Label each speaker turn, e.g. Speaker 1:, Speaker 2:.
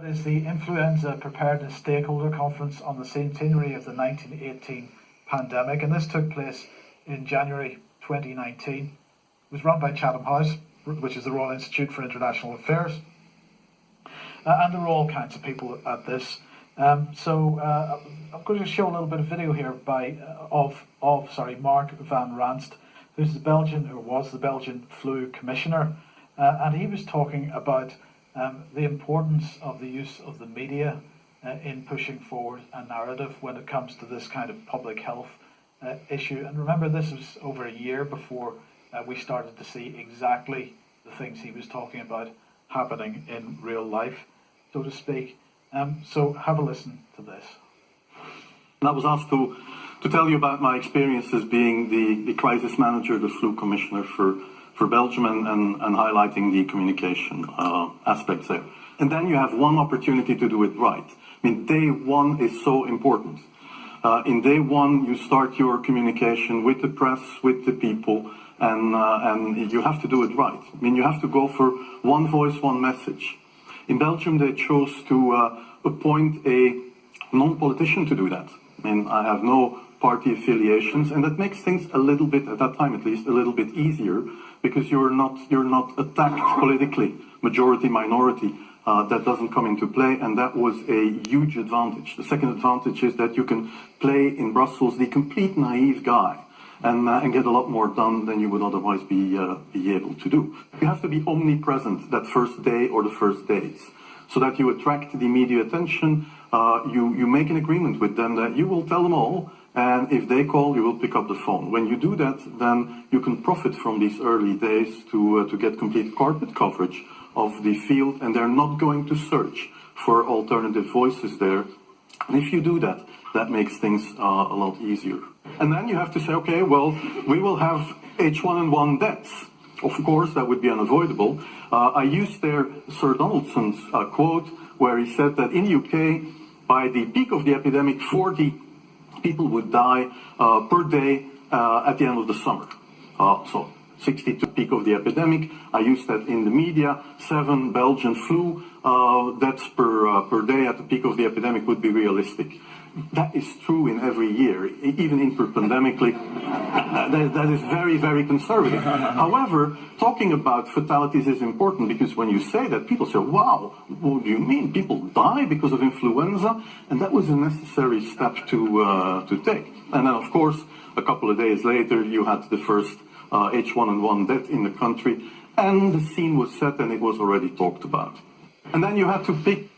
Speaker 1: That is the Influenza Preparedness Stakeholder Conference on the centenary of the 1918 pandemic, and this took place in January 2019. It was run by Chatham House, which is the Royal Institute for International Affairs, and there were all kinds of people at this. I'm going to show a little bit of video here of Mark van Ranst, who's was the Belgian flu commissioner, and he was talking about the importance of the use of the media in pushing forward a narrative when it comes to this kind of public health issue. And remember, this was over a year before we started to see exactly the things he was talking about happening in real life, so to speak. So have a listen to this.
Speaker 2: I was asked to tell you about my experiences being the crisis manager, the flu commissioner for Belgium, and highlighting the communication aspects there. And then you have one opportunity to do it right. I mean, day one is so important. In day one, you start your communication with the press, with the people, and you have to do it right. I mean, you have to go for one voice, one message. In Belgium, they chose to appoint a non-politician to do that. I mean, I have no party affiliations, and that makes things a little bit, at that time at least, a little bit easier, because you're not attacked politically, majority, minority. That doesn't come into play, and that was a huge advantage. The second advantage is that you can play in Brussels the complete naive guy and get a lot more done than you would otherwise be able to do. You have to be omnipresent that first day or the first days, so that you attract the media attention. You make an agreement with them that you will tell them all, and if they call, you will pick up the phone. When you do that, then you can profit from these early days to get complete carpet coverage of the field, and they're not going to search for alternative voices there. And if you do that, that makes things a lot easier. And then you have to say, okay, well, we will have H1N1 deaths. Of course, that would be unavoidable. I used there Sir Donaldson's quote, where he said that in the UK, by the peak of the epidemic, 40 people would die per day at the end of the summer. So 60 to peak of the epidemic. I used that in the media. 7 Belgian flu deaths per day at the peak of the epidemic would be realistic. That is true in every year, even interpandemically. That is very, very conservative. However, talking about fatalities is important, because when you say that, people say, wow, what do you mean? People die because of influenza? And that was a necessary step to take. And then, of course, a couple of days later, you had the first H1N1 death in the country, and the scene was set and it was already talked about. And then you had to pick